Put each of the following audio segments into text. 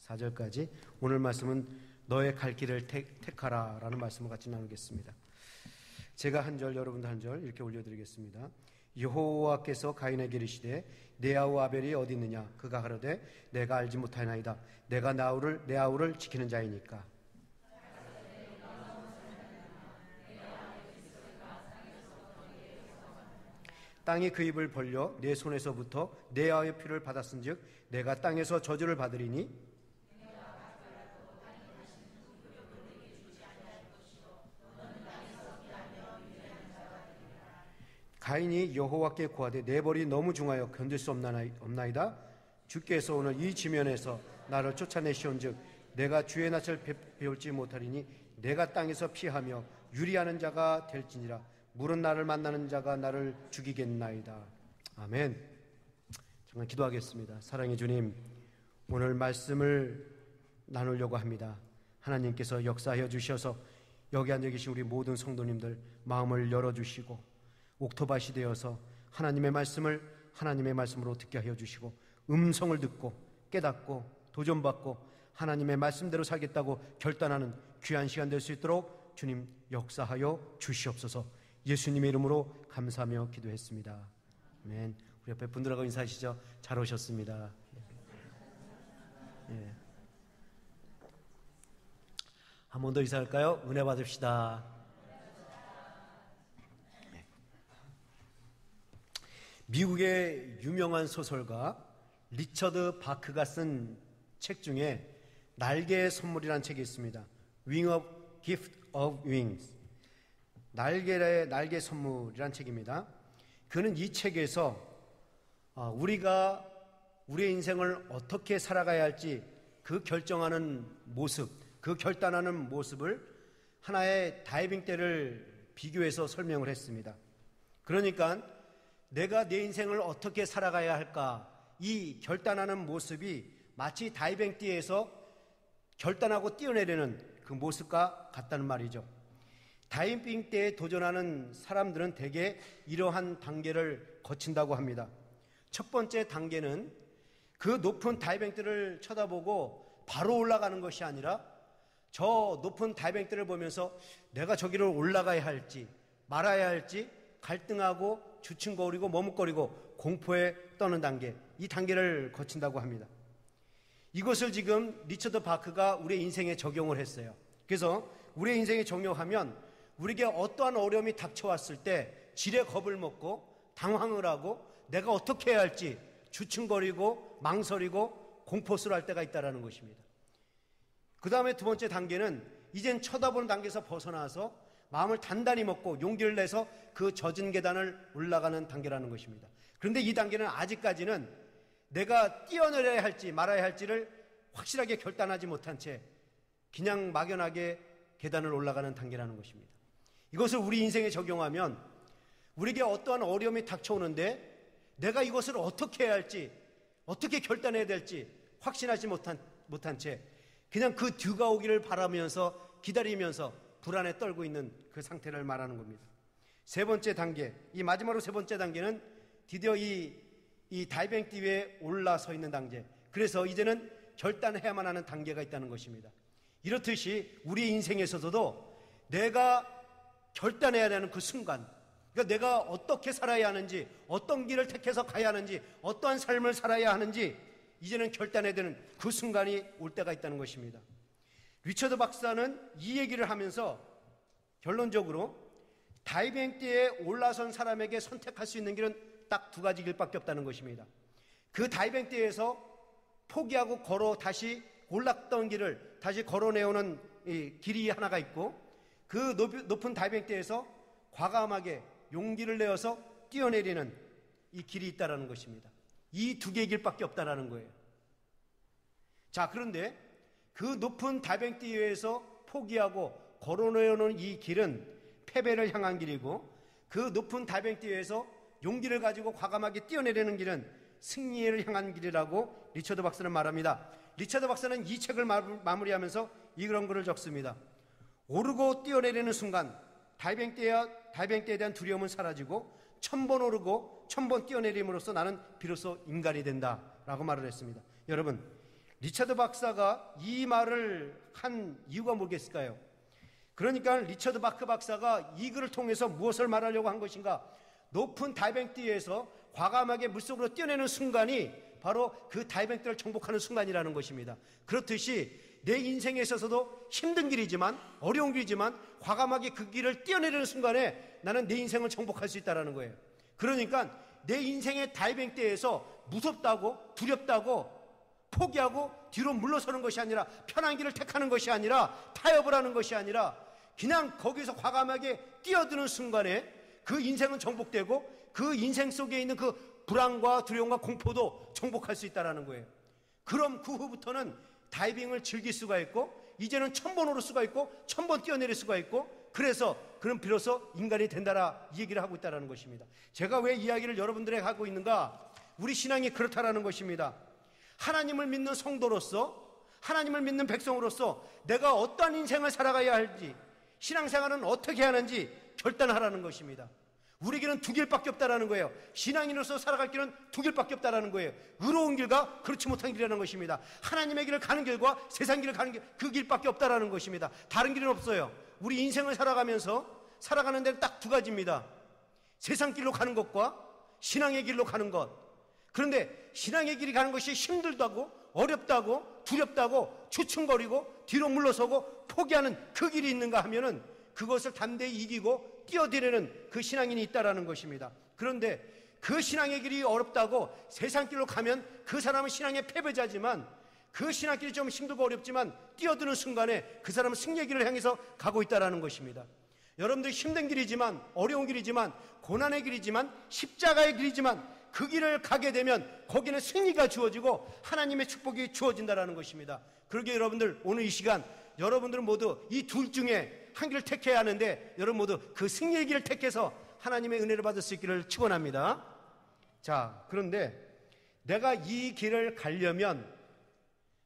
4절까지 오늘 말씀은 너의 갈 길을 택하라 라는 말씀을 같이 나누겠습니다. 제가 한 절, 여러분도 한 절 이렇게 올려드리겠습니다. 여호와께서 가인에게 이르시되 내 아우 아벨이 어디 있느냐? 그가 가로되 내가 알지 못하나이다. 내가 내 아우를 지키는 자이니까. 땅이 그 입을 벌려 내 손에서부터 내 아우의 피를 받았은즉 내가 땅에서 저주를 받으리니 가인이 여호와께 고하되 내 벌이 너무 중하여 견딜 수 없나이다. 주께서 오늘 이 지면에서 나를 쫓아내시온즉 내가 주의 낯을 배울지 못하리니 내가 땅에서 피하며 유리하는 자가 될지니라. 물은 나를 만나는 자가 나를 죽이겠나이다. 아멘. 정말 기도하겠습니다. 사랑의 주님, 오늘 말씀을 나누려고 합니다. 하나님께서 역사하여 주셔서 여기 앉아 계신 우리 모든 성도님들 마음을 열어주시고 옥토밭이 되어서 하나님의 말씀을 하나님의 말씀으로 듣게 하여 주시고 음성을 듣고 깨닫고 도전받고 하나님의 말씀대로 살겠다고 결단하는 귀한 시간 될 수 있도록 주님 역사하여 주시옵소서. 예수님의 이름으로 감사하며 기도했습니다. 아멘. 우리 옆에 분들하고 인사하시죠. 잘 오셨습니다. 예. 한 번 더 인사할까요? 은혜 받읍시다. 미국의 유명한 소설가 리처드 바크가 쓴 책 중에 날개의 선물이라는 책이 있습니다. Gift of Wings. 날개 선물이라는 책입니다. 그는 이 책에서 우리가 우리의 인생을 어떻게 살아가야 할지 그 결정하는 모습, 그 결단하는 모습을 하나의 다이빙대를 비교해서 설명을 했습니다. 그러니까 내가 내 인생을 어떻게 살아가야 할까, 이 결단하는 모습이 마치 다이빙대에서 결단하고 뛰어내리는 그 모습과 같다는 말이죠. 다이빙대에 도전하는 사람들은 대개 이러한 단계를 거친다고 합니다. 첫 번째 단계는 그 높은 다이빙대를 쳐다보고 바로 올라가는 것이 아니라 저 높은 다이빙대를 보면서 내가 저기를 올라가야 할지 말아야 할지 갈등하고 주춤거리고 머뭇거리고 공포에 떠는 단계, 이 단계를 거친다고 합니다. 이것을 지금 리처드 바크가 우리의 인생에 적용을 했어요. 그래서 우리의 인생에 적용하면 우리에게 어떠한 어려움이 닥쳐왔을 때 지레 겁을 먹고 당황을 하고 내가 어떻게 해야 할지 주춤거리고 망설이고 공포스러워할 때가 있다는 것입니다. 그 다음에 두 번째 단계는 이젠 쳐다보는 단계에서 벗어나서 마음을 단단히 먹고 용기를 내서 그 젖은 계단을 올라가는 단계라는 것입니다. 그런데 이 단계는 아직까지는 내가 뛰어내려야 할지 말아야 할지를 확실하게 결단하지 못한 채 그냥 막연하게 계단을 올라가는 단계라는 것입니다. 이것을 우리 인생에 적용하면 우리에게 어떠한 어려움이 닥쳐오는데 내가 이것을 어떻게 해야 할지 어떻게 결단해야 될지 확신하지 못한 채 그냥 그 뒤가 오기를 바라면서 기다리면서 불안에 떨고 있는 그 상태를 말하는 겁니다. 세 번째 단계, 이 마지막으로 세 번째 단계는 드디어 이 다이빙대 위에 올라서 있는 단계. 그래서 이제는 결단해야만 하는 단계가 있다는 것입니다. 이렇듯이 우리 인생에서도 내가 결단해야 되는 그 순간, 그러니까 내가 어떻게 살아야 하는지, 어떤 길을 택해서 가야 하는지, 어떠한 삶을 살아야 하는지 이제는 결단해야 되는 그 순간이 올 때가 있다는 것입니다. 리처드 박사는 이 얘기를 하면서 결론적으로 다이빙대에 올라선 사람에게 선택할 수 있는 길은 딱 두 가지 길밖에 없다는 것입니다. 그 다이빙대에서 포기하고 다시 올랐던 길을 다시 걸어내오는 이 길이 하나가 있고 그 높은 다이빙대에서 과감하게 용기를 내어서 뛰어내리는 이 길이 있다는 것입니다. 이 두 개의 길밖에 없다는 거예요. 자, 그런데 그 높은 다이빙대에서 포기하고 걸어내오는 이 길은 패배를 향한 길이고 그 높은 다이빙대에서 용기를 가지고 과감하게 뛰어내리는 길은 승리를 향한 길이라고 리처드 박사는 말합니다. 리처드 박사는 이 책을 마무리하면서 이런 글을 적습니다. 오르고 뛰어내리는 순간 다이빙대에 대한 두려움은 사라지고 1000번 오르고 1000번 뛰어내림으로써 나는 비로소 인간이 된다라고 말을 했습니다. 여러분, 리처드 박사가 이 말을 한 이유가 뭐겠을까요? 그러니까 리처드 바크 박사가 이 글을 통해서 무엇을 말하려고 한 것인가? 높은 다이빙 뛰에서 과감하게 물속으로 뛰어내는 순간이 바로 그 다이빙 뛰를 정복하는 순간이라는 것입니다. 그렇듯이 내 인생에 있어서도 힘든 길이지만, 어려운 길이지만 과감하게 그 길을 뛰어내리는 순간에 나는 내 인생을 정복할 수 있다는 거예요. 그러니까 내 인생의 다이빙 뛰에서 무섭다고, 두렵다고 포기하고 뒤로 물러서는 것이 아니라, 편한 길을 택하는 것이 아니라, 타협을 하는 것이 아니라 그냥 거기서 과감하게 뛰어드는 순간에 그 인생은 정복되고 그 인생 속에 있는 그 불안과 두려움과 공포도 정복할 수 있다는 거예요. 그럼 그 후부터는 다이빙을 즐길 수가 있고, 이제는 1000번 오를 수가 있고 1000번 뛰어내릴 수가 있고, 그래서 그럼 비로소 인간이 된다라 이 얘기를 하고 있다는 것입니다. 제가 왜 이야기를 여러분들에게 하고 있는가? 우리 신앙이 그렇다라는 것입니다. 하나님을 믿는 성도로서, 하나님을 믿는 백성으로서 내가 어떠한 인생을 살아가야 할지, 신앙생활은 어떻게 하는지 결단하라는 것입니다. 우리에게는 두 길밖에 없다라는 거예요. 신앙인으로서 살아갈 길은 두 길밖에 없다라는 거예요. 의로운 길과 그렇지 못한 길이라는 것입니다. 하나님의 길을 가는 길과 세상 길을 가는 길, 그 길밖에 없다라는 것입니다. 다른 길은 없어요. 우리 인생을 살아가면서 살아가는 데는 딱 두 가지입니다. 세상 길로 가는 것과 신앙의 길로 가는 것. 그런데 신앙의 길이 가는 것이 힘들다고, 어렵다고, 두렵다고 주춤거리고 뒤로 물러서고 포기하는 그 길이 있는가 하면은 그것을 담대히 이기고 뛰어들이는 그 신앙인이 있다라는 것입니다. 그런데 그 신앙의 길이 어렵다고 세상 길로 가면 그 사람은 신앙의 패배자지만, 그 신앙길이 좀 힘들고 어렵지만 뛰어드는 순간에 그 사람은 승리의 길을 향해서 가고 있다라는 것입니다. 여러분들 힘든 길이지만, 어려운 길이지만, 고난의 길이지만, 십자가의 길이지만 그 길을 가게 되면 거기는 승리가 주어지고 하나님의 축복이 주어진다라는 것입니다. 그러기에 여러분들 오늘 이 시간 여러분들은 모두 이 둘 중에 한 길을 택해야 하는데, 여러분 모두 그 승리의 길을 택해서 하나님의 은혜를 받을 수 있기를 축원합니다. 자, 그런데 내가 이 길을 가려면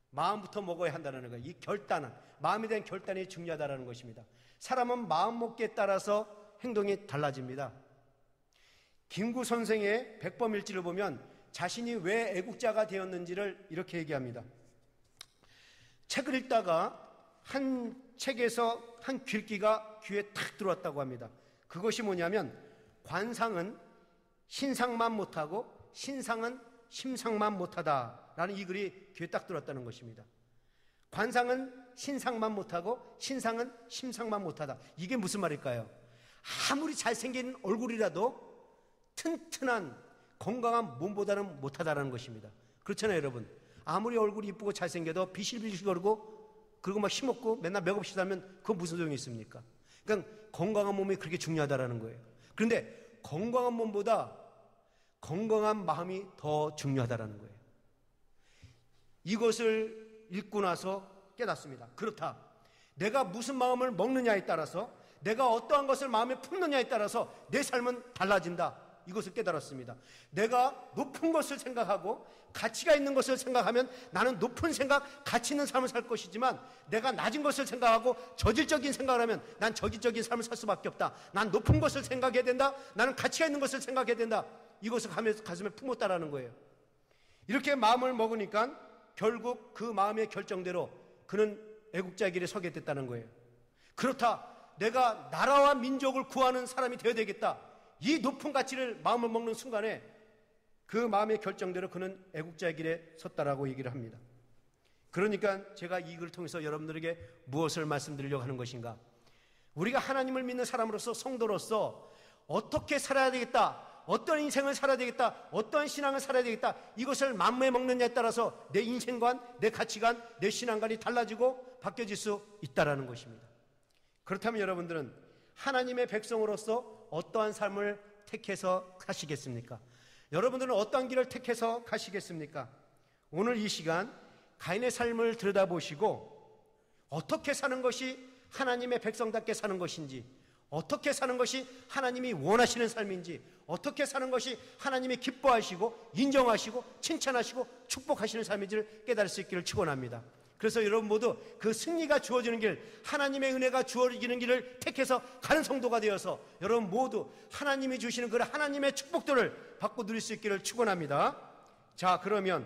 마음부터 먹어야 한다는 거예요. 이 결단은, 마음에 대한 결단이 중요하다는 것입니다. 사람은 마음먹기에 따라서 행동이 달라집니다. 김구 선생의 백범일지를 보면 자신이 왜 애국자가 되었는지를 이렇게 얘기합니다. 책을 읽다가 한 책에서 한 글귀가 귀에 탁 들어왔다고 합니다. 그것이 뭐냐면, 관상은 신상만 못하고 신상은 심상만 못하다라는 이 글이 귀에 딱 들어왔다는 것입니다. 관상은 신상만 못하고 신상은 심상만 못하다. 이게 무슨 말일까요? 아무리 잘생긴 얼굴이라도 튼튼한 건강한 몸보다는 못하다라는 것입니다. 그렇잖아요, 여러분. 아무리 얼굴이 이쁘고 잘생겨도 비실비실거리고 그리고 막 힘없고 맨날 맥없이 살면 그건 무슨 소용이 있습니까? 그러니까 건강한 몸이 그렇게 중요하다라는 거예요. 그런데 건강한 몸보다 건강한 마음이 더 중요하다라는 거예요. 이것을 읽고 나서 깨닫습니다. 그렇다. 내가 무슨 마음을 먹느냐에 따라서, 내가 어떠한 것을 마음에 품느냐에 따라서 내 삶은 달라진다. 이것을 깨달았습니다. 내가 높은 것을 생각하고 가치가 있는 것을 생각하면 나는 높은 생각, 가치 있는 삶을 살 것이지만, 내가 낮은 것을 생각하고 저질적인 생각을 하면 난 저질적인 삶을 살 수밖에 없다. 난 높은 것을 생각해야 된다. 나는 가치가 있는 것을 생각해야 된다. 이것을 가슴에 품었다라는 거예요. 이렇게 마음을 먹으니까 결국 그 마음의 결정대로 그는 애국자의 길에 서게 됐다는 거예요. 그렇다. 내가 나라와 민족을 구하는 사람이 되어야 되겠다. 이 높은 가치를 마음을 먹는 순간에 그 마음의 결정대로 그는 애국자의 길에 섰다라고 얘기를 합니다. 그러니까 제가 이 글을 통해서 여러분들에게 무엇을 말씀드리려고 하는 것인가? 우리가 하나님을 믿는 사람으로서, 성도로서 어떻게 살아야 되겠다, 어떤 인생을 살아야 되겠다, 어떤 신앙을 살아야 되겠다, 이것을 마음에 먹느냐에 따라서 내 인생관, 내 가치관, 내 신앙관이 달라지고 바뀌어질 수 있다는 것입니다. 그렇다면 여러분들은 하나님의 백성으로서 어떠한 삶을 택해서 가시겠습니까? 여러분들은 어떠한 길을 택해서 가시겠습니까? 오늘 이 시간 가인의 삶을 들여다보시고 어떻게 사는 것이 하나님의 백성답게 사는 것인지, 어떻게 사는 것이 하나님이 원하시는 삶인지, 어떻게 사는 것이 하나님이 기뻐하시고 인정하시고 칭찬하시고 축복하시는 삶인지를 깨달을 수 있기를 축원합니다. 그래서 여러분 모두 그 승리가 주어지는 길, 하나님의 은혜가 주어지는 길을 택해서 가는 성도가 되어서 여러분 모두 하나님이 주시는 그 하나님의 축복들을 받고 누릴 수 있기를 축원합니다. 자, 그러면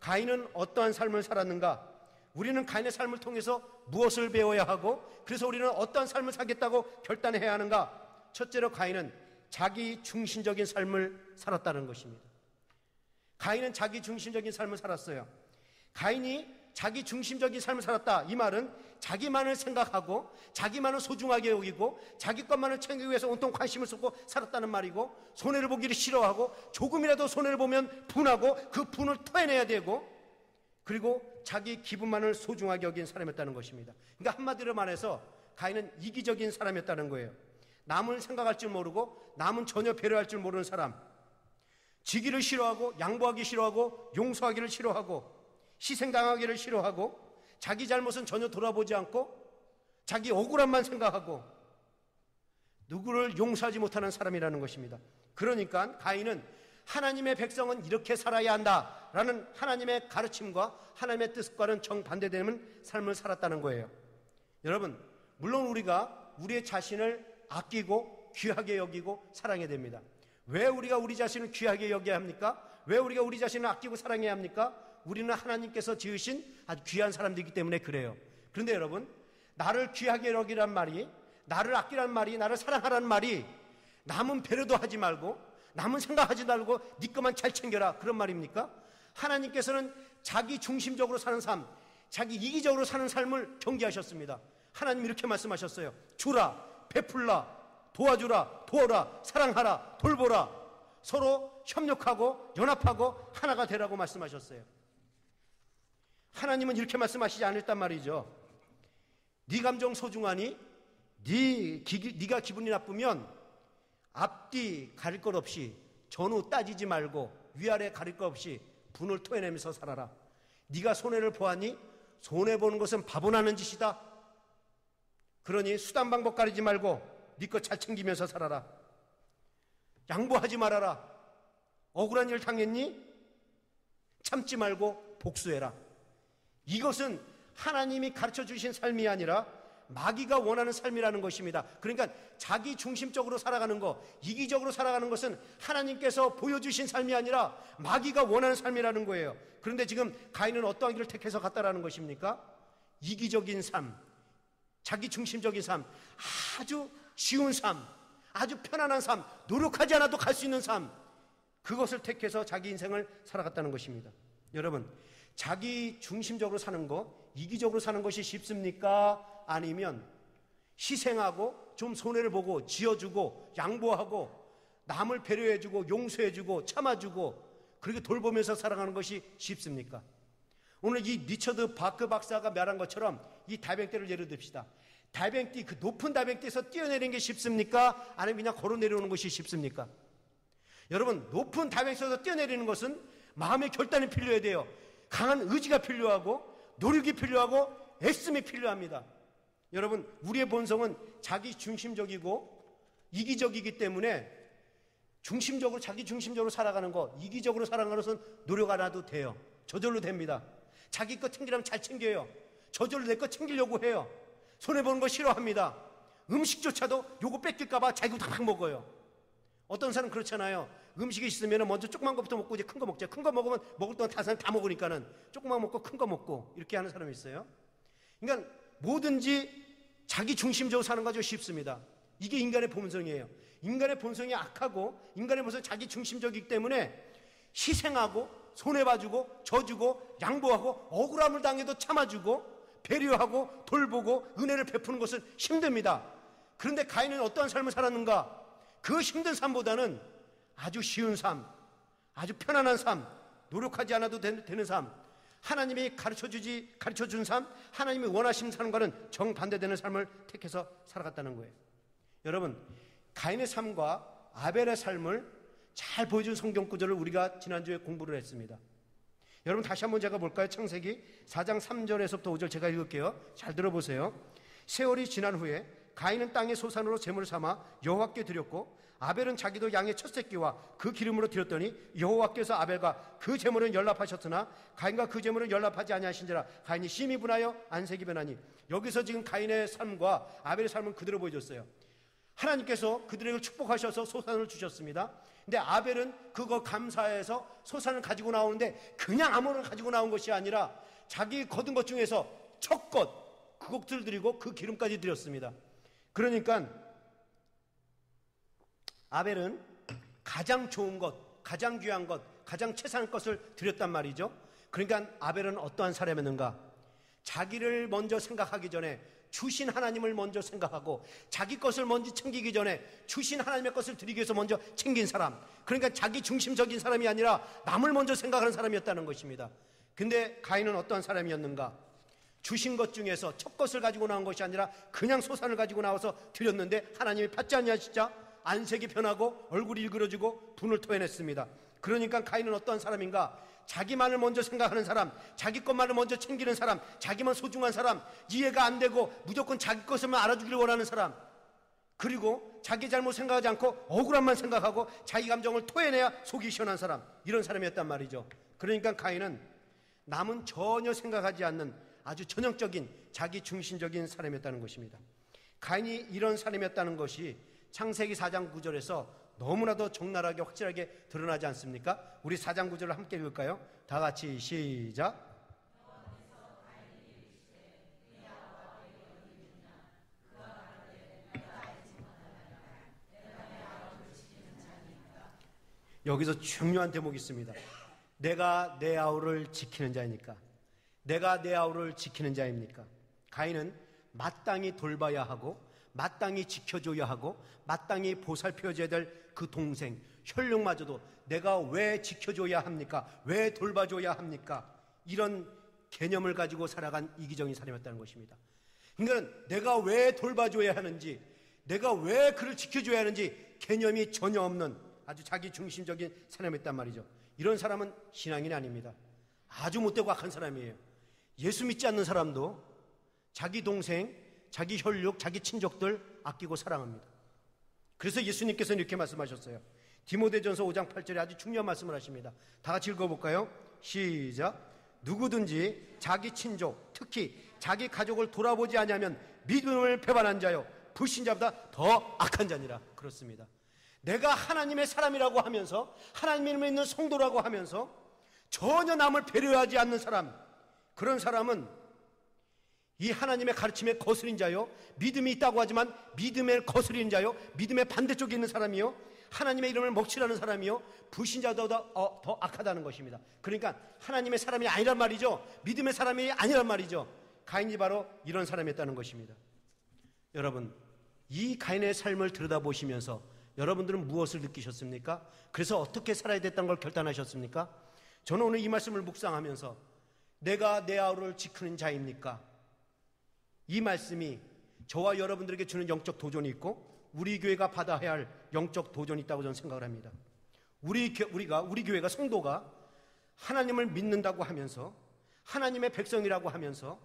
가인은 어떠한 삶을 살았는가? 우리는 가인의 삶을 통해서 무엇을 배워야 하고, 그래서 우리는 어떠한 삶을 살겠다고 결단해야 하는가? 첫째로 가인은 자기 중심적인 삶을 살았다는 것입니다. 가인은 자기 중심적인 삶을 살았어요. 가인이 자기 중심적인 삶을 살았다, 이 말은 자기만을 생각하고 자기만을 소중하게 여기고 자기 것만을 챙기기 위해서 온통 관심을 쏟고 살았다는 말이고, 손해를 보기를 싫어하고 조금이라도 손해를 보면 분하고 그 분을 토해내야 되고, 그리고 자기 기분만을 소중하게 여긴 사람이었다는 것입니다. 그러니까 한마디로 말해서 가인은 이기적인 사람이었다는 거예요. 남을 생각할 줄 모르고 남은 전혀 배려할 줄 모르는 사람, 지기를 싫어하고 양보하기 싫어하고 용서하기를 싫어하고 희생당하기를 싫어하고 자기 잘못은 전혀 돌아보지 않고 자기 억울함만 생각하고 누구를 용서하지 못하는 사람이라는 것입니다. 그러니까 가인은 하나님의 백성은 이렇게 살아야 한다라는 하나님의 가르침과 하나님의 뜻과는 정반대되는 삶을 살았다는 거예요. 여러분, 물론 우리가 우리의 자신을 아끼고 귀하게 여기고 사랑해야 됩니다. 왜 우리가 우리 자신을 귀하게 여겨야 합니까? 왜 우리가 우리 자신을 아끼고 사랑해야 합니까? 우리는 하나님께서 지으신 아주 귀한 사람들이기 때문에 그래요. 그런데 여러분, 나를 귀하게 여기란 말이, 나를 아끼란 말이, 나를 사랑하란 말이 남은 배려도 하지 말고 남은 생각하지 말고 네 것만 잘 챙겨라, 그런 말입니까? 하나님께서는 자기 중심적으로 사는 삶, 자기 이기적으로 사는 삶을 경계하셨습니다. 하나님 이렇게 말씀하셨어요. 주라, 베풀라, 도와주라, 도와라, 사랑하라, 돌보라, 서로 협력하고 연합하고 하나가 되라고 말씀하셨어요. 하나님은 이렇게 말씀하시지 않았단 말이죠. 네 감정 소중하니 네가 기분이 나쁘면 앞뒤 가릴 것 없이, 전후 따지지 말고 위아래 가릴 것 없이 분을 토해내면서 살아라. 네가 손해를 보았니? 손해보는 것은 바보 나는 짓이다. 그러니 수단 방법 가리지 말고 네 것 잘 챙기면서 살아라. 양보하지 말아라. 억울한 일 당했니? 참지 말고 복수해라. 이것은 하나님이 가르쳐 주신 삶이 아니라 마귀가 원하는 삶이라는 것입니다. 그러니까 자기 중심적으로 살아가는 것, 이기적으로 살아가는 것은 하나님께서 보여주신 삶이 아니라 마귀가 원하는 삶이라는 거예요. 그런데 지금 가인은 어떠한 길을 택해서 갔다라는 것입니까? 이기적인 삶, 자기 중심적인 삶, 아주 쉬운 삶, 아주 편안한 삶, 노력하지 않아도 갈 수 있는 삶, 그것을 택해서 자기 인생을 살아갔다는 것입니다. 여러분, 자기 중심적으로 사는 것, 이기적으로 사는 것이 쉽습니까? 아니면 희생하고 좀 손해를 보고 지어주고 양보하고 남을 배려해주고 용서해주고 참아주고 그렇게 돌보면서 살아가는 것이 쉽습니까? 오늘 이 리처드 바크 박사가 말한 것처럼 이 달팽이를 예로 듭시다. 달팽이, 그 높은 달팽이에서 뛰어내리는 게 쉽습니까? 아니면 그냥 걸어 내려오는 것이 쉽습니까? 여러분, 높은 달팽이에서 뛰어내리는 것은 마음의 결단이 필요해야 돼요. 강한 의지가 필요하고 노력이 필요하고 애씀이 필요합니다. 여러분, 우리의 본성은 자기 중심적이고 이기적이기 때문에 중심적으로, 자기 중심적으로 살아가는 것, 이기적으로 살아가는 것은 노력 안 해도 돼요. 저절로 됩니다. 자기 것 챙기려면 잘 챙겨요. 저절로 내 것 챙기려고 해요. 손해보는 거 싫어합니다. 음식조차도 요거 뺏길까봐 자기 거 다 먹어요. 어떤 사람은 그렇잖아요. 음식이 있으면 먼저 조그만 것부터 먹고 이제 큰 거 먹자. 큰 거 먹으면 먹을 동안 다른 사람 다 먹으니까는 조그만 먹고 큰 거 먹고 이렇게 하는 사람이 있어요. 그러니까 뭐든지 자기 중심적으로 사는 거 아주 쉽습니다. 이게 인간의 본성이에요. 인간의 본성이 악하고 인간의 본성이 자기 중심적이기 때문에 희생하고 손해봐주고 져주고 양보하고 억울함을 당해도 참아주고 배려하고 돌보고 은혜를 베푸는 것은 힘듭니다. 그런데 가인은 어떠한 삶을 살았는가? 그 힘든 삶보다는 아주 쉬운 삶, 아주 편안한 삶, 노력하지 않아도 되는 삶, 하나님이 가르쳐준 삶, 하나님이 원하시는 삶과는 정반대되는 삶을 택해서 살아갔다는 거예요. 여러분, 가인의 삶과 아벨의 삶을 잘 보여준 성경 구절을 우리가 지난주에 공부를 했습니다. 여러분, 다시 한번 제가 볼까요? 창세기 4장 3절에서부터 5절 제가 읽을게요. 잘 들어보세요. 세월이 지난 후에 가인은 땅의 소산으로 제물을 삼아 여호와께 드렸고 아벨은 자기도 양의 첫 새끼와 그 기름으로 드렸더니 여호와께서 아벨과 그 제물은 연락하셨으나 가인과 그 제물은 연락하지 아니하신지라 가인이 심히 분하여 안색이 변하니. 여기서 지금 가인의 삶과 아벨의 삶은 그대로 보여줬어요. 하나님께서 그들에게 축복하셔서 소산을 주셨습니다. 근데 아벨은 그거 감사해서 소산을 가지고 나오는데 그냥 아무거나 가지고 나온 것이 아니라 자기 거둔 것 중에서 첫 것, 그것들을 드리고 그 기름까지 드렸습니다. 그러니까 아벨은 가장 좋은 것, 가장 귀한 것, 가장 최상의 것을 드렸단 말이죠. 그러니까 아벨은 어떠한 사람이었는가? 자기를 먼저 생각하기 전에 주신 하나님을 먼저 생각하고 자기 것을 먼저 챙기기 전에 주신 하나님의 것을 드리기 위해서 먼저 챙긴 사람, 그러니까 자기 중심적인 사람이 아니라 남을 먼저 생각하는 사람이었다는 것입니다. 근데 가인은 어떠한 사람이었는가? 주신 것 중에서 첫 것을 가지고 나온 것이 아니라 그냥 소산을 가지고 나와서 드렸는데 하나님이 받지 않냐 진짜? 안색이 변하고 얼굴이 일그러지고 분을 토해냈습니다. 그러니까 가인은 어떠한 사람인가? 자기만을 먼저 생각하는 사람, 자기 것만을 먼저 챙기는 사람, 자기만 소중한 사람, 이해가 안 되고 무조건 자기 것을만 알아주기를 원하는 사람, 그리고 자기 잘못 생각하지 않고 억울함만 생각하고 자기 감정을 토해내야 속이 시원한 사람, 이런 사람이었단 말이죠. 그러니까 가인은 남은 전혀 생각하지 않는 아주 전형적인 자기 중심적인 사람이었다는 것입니다. 가인이 이런 사람이었다는 것이 창세기 4장 9절에서 너무나도 적나라하게 확실하게 드러나지 않습니까? 우리 4장 9절을 함께 읽을까요? 다 같이 시작. 여기서 중요한 대목이 있습니다. 내가 내 아우를 지키는 자입니까? 내가 내 아우를 지키는 자입니까? 가인은 마땅히 돌봐야 하고 마땅히 지켜줘야 하고 마땅히 보살펴줘야 될 그 동생 혈육마저도 내가 왜 지켜줘야 합니까? 왜 돌봐줘야 합니까? 이런 개념을 가지고 살아간 이기적인 사람이었다는 것입니다. 그러니까 내가 왜 돌봐줘야 하는지, 내가 왜 그를 지켜줘야 하는지 개념이 전혀 없는 아주 자기 중심적인 사람이었단 말이죠. 이런 사람은 신앙인이 아닙니다. 아주 못되고 악한 사람이에요. 예수 믿지 않는 사람도 자기 동생, 자기 혈육, 자기 친족들 아끼고 사랑합니다. 그래서 예수님께서는 이렇게 말씀하셨어요. 디모데전서 5장 8절에 아주 중요한 말씀을 하십니다. 다 같이 읽어볼까요? 시작. 누구든지 자기 친족, 특히 자기 가족을 돌아보지 않으면 믿음을 배반한 자요 불신자보다 더 악한 자니라. 그렇습니다. 내가 하나님의 사람이라고 하면서 하나님을 믿는 성도라고 하면서 전혀 남을 배려하지 않는 사람, 그런 사람은 이 하나님의 가르침에 거스린 자요, 믿음이 있다고 하지만 믿음에 거스리는 자요, 믿음의 반대쪽에 있는 사람이요, 하나님의 이름을 먹칠하는 사람이요, 불신자보다 더 악하다는 것입니다. 그러니까 하나님의 사람이 아니란 말이죠. 믿음의 사람이 아니란 말이죠. 가인이 바로 이런 사람이었다는 것입니다. 여러분, 이 가인의 삶을 들여다보시면서 여러분들은 무엇을 느끼셨습니까? 그래서 어떻게 살아야 됐다는 걸 결단하셨습니까? 저는 오늘 이 말씀을 묵상하면서 내가 내 아우를 지키는 자입니까? 이 말씀이 저와 여러분들에게 주는 영적 도전이 있고 우리 교회가 받아야 할 영적 도전이 있다고 저는 생각을 합니다. 우리 교회가 성도가 하나님을 믿는다고 하면서 하나님의 백성이라고 하면서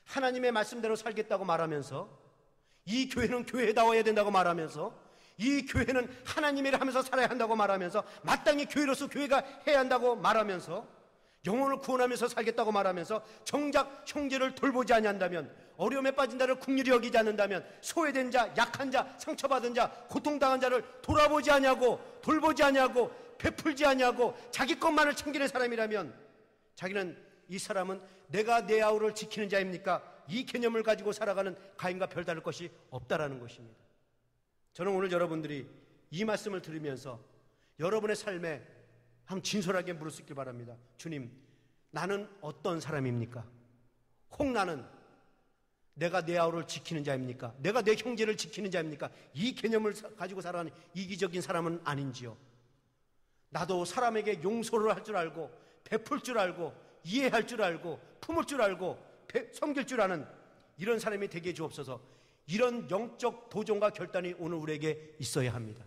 하나님의 말씀대로 살겠다고 말하면서 이 교회는 교회다워야 된다고 말하면서 이 교회는 하나님이라 하면서 살아야 한다고 말하면서 마땅히 교회로서 교회가 해야 한다고 말하면서 영혼을 구원하면서 살겠다고 말하면서 정작 형제를 돌보지 아니한다면, 어려움에 빠진 자를 긍휼히 여기지 않는다면, 소외된 자, 약한 자, 상처받은 자, 고통당한 자를 돌아보지 아니하고 돌보지 아니하고 베풀지 아니하고 자기 것만을 챙기는 사람이라면 자기는, 이 사람은 내가 내 아우를 지키는 자입니까? 이 개념을 가지고 살아가는 가인과 별다를 것이 없다라는 것입니다. 저는 오늘 여러분들이 이 말씀을 들으면서 여러분의 삶에 한번 진솔하게 물을 수 있길 바랍니다. 주님, 나는 어떤 사람입니까? 혹 나는 내가 내 아우를 지키는 자입니까? 내가 내 형제를 지키는 자입니까? 이 개념을 가지고 살아가는 이기적인 사람은 아닌지요? 나도 사람에게 용서를 할 줄 알고 베풀 줄 알고 이해할 줄 알고 품을 줄 알고 섬길 줄 아는 이런 사람이 되게 주옵소서. 이런 영적 도전과 결단이 오늘 우리에게 있어야 합니다.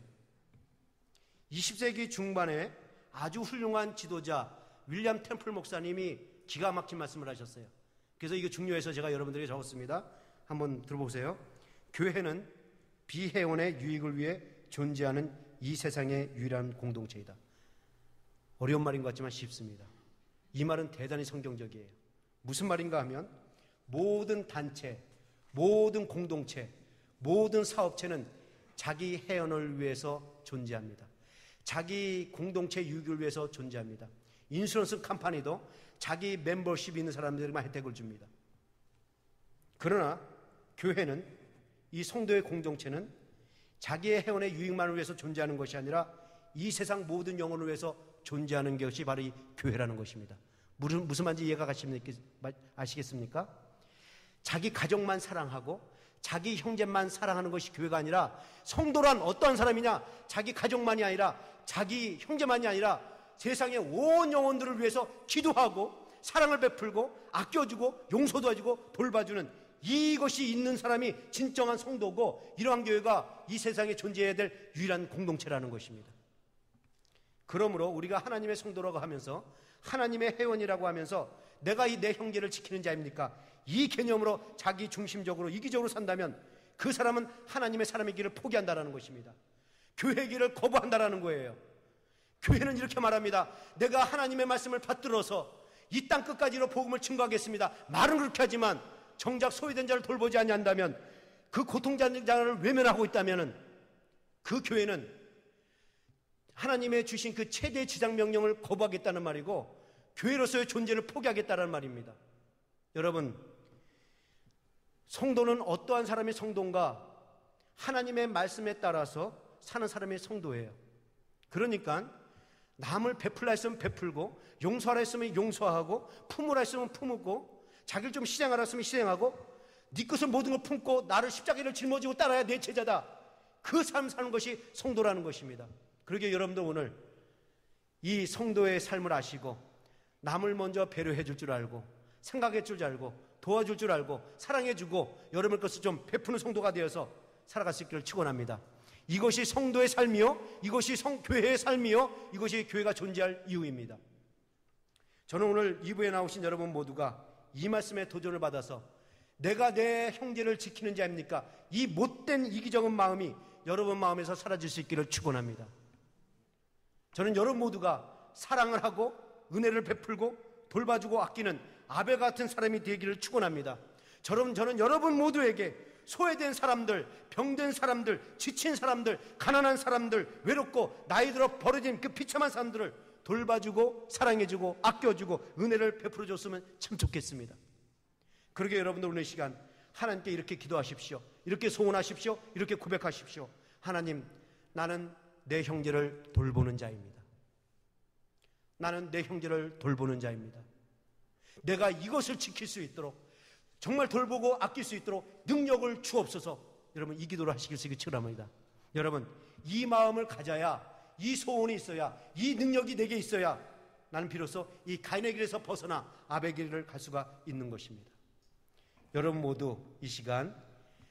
20세기 중반에 아주 훌륭한 지도자 윌리엄 템플 목사님이 기가 막힌 말씀을 하셨어요. 그래서 이거 중요해서 제가 여러분들에게 적었습니다. 한번 들어보세요. 교회는 비회원의 유익을 위해 존재하는 이 세상의 유일한 공동체이다. 어려운 말인 것 같지만 쉽습니다. 이 말은 대단히 성경적이에요. 무슨 말인가 하면 모든 단체, 모든 공동체, 모든 사업체는 자기 회원을 위해서 존재합니다. 자기 공동체 유익을 위해서 존재합니다. 인슈런스 컴퍼니도 자기 멤버십이 있는 사람들에게만 혜택을 줍니다. 그러나 교회는, 이 성도의 공동체는 자기의 회원의 유익만을 위해서 존재하는 것이 아니라 이 세상 모든 영혼을 위해서 존재하는 것이 바로 이 교회라는 것입니다. 무슨 말인지 이해가 아시겠습니까? 자기 가족만 사랑하고 자기 형제만 사랑하는 것이 교회가 아니라, 성도란 어떠한 사람이냐? 자기 가족만이 아니라, 자기 형제만이 아니라 세상의 온 영혼들을 위해서 기도하고 사랑을 베풀고 아껴주고 용서도 해주고 돌봐주는 이것이 있는 사람이 진정한 성도고, 이러한 교회가 이 세상에 존재해야 될 유일한 공동체라는 것입니다. 그러므로 우리가 하나님의 성도라고 하면서, 하나님의 회원이라고 하면서 내가 이 내 형제를 지키는 자입니까? 이 개념으로 자기 중심적으로 이기적으로 산다면 그 사람은 하나님의 사람의 길을 포기한다는 것입니다. 교회의 길을 거부한다는 거예요. 교회는 이렇게 말합니다. 내가 하나님의 말씀을 받들어서 이 땅 끝까지로 복음을 증거하겠습니다. 말은 그렇게 하지만 정작 소외된 자를 돌보지 아니한다면, 그 고통받는 자를 외면하고 있다면 그 교회는 하나님의 주신 그 최대 지상 명령을 거부하겠다는 말이고, 교회로서의 존재를 포기하겠다는 말입니다. 여러분, 성도는 어떠한 사람이 성도인가? 하나님의 말씀에 따라서 사는 사람이 성도예요. 그러니까 남을 베풀라 했으면 베풀고, 용서하라 했으면 용서하고, 품으라 했으면 품고, 자기를 좀 희생하라 했으면 희생하고, 네 것을 모든 걸 품고 나를 십자가를 짊어지고 따라야 내 제자다. 그 삶 사는 것이 성도라는 것입니다. 그러기에 여러분들 오늘 이 성도의 삶을 아시고, 남을 먼저 배려해 줄 줄 알고, 생각해 줄 줄 알고, 도와줄 줄 알고, 사랑해 주고, 여러분 것을 좀 베푸는 성도가 되어서 살아갈 수 있기를 축원합니다. 이것이 성도의 삶이요, 이것이 교회의 삶이요, 이것이 교회가 존재할 이유입니다. 저는 오늘 2부에 나오신 여러분 모두가 이 말씀에 도전을 받아서 내가 내 형제를 지키는 자입니까? 이 못된 이기적인 마음이 여러분 마음에서 사라질 수 있기를 축원합니다. 저는 여러분 모두가 사랑을 하고 은혜를 베풀고 돌봐주고 아끼는 아벨 같은 사람이 되기를 축원합니다. 저는 여러분 모두에게 소외된 사람들, 병든 사람들, 지친 사람들, 가난한 사람들, 외롭고 나이 들어 버려진 그 비참한 사람들을 돌봐주고 사랑해주고 아껴주고 은혜를 베풀어줬으면 참 좋겠습니다. 그러게 여러분들 오늘 시간 하나님께 이렇게 기도하십시오. 이렇게 소원하십시오. 이렇게 고백하십시오. 하나님, 나는 내 형제를 돌보는 자입니다. 나는 내 형제를 돌보는 자입니다. 내가 이것을 지킬 수 있도록, 정말 돌보고 아낄 수 있도록 능력을 주옵소서. 여러분, 이 기도를 하시길 수 있기를 축원합니다. 여러분, 이 마음을 가져야, 이 소원이 있어야, 이 능력이 내게 있어야 나는 비로소 이 가인의 길에서 벗어나 아벨의 길을 갈 수가 있는 것입니다. 여러분 모두 이 시간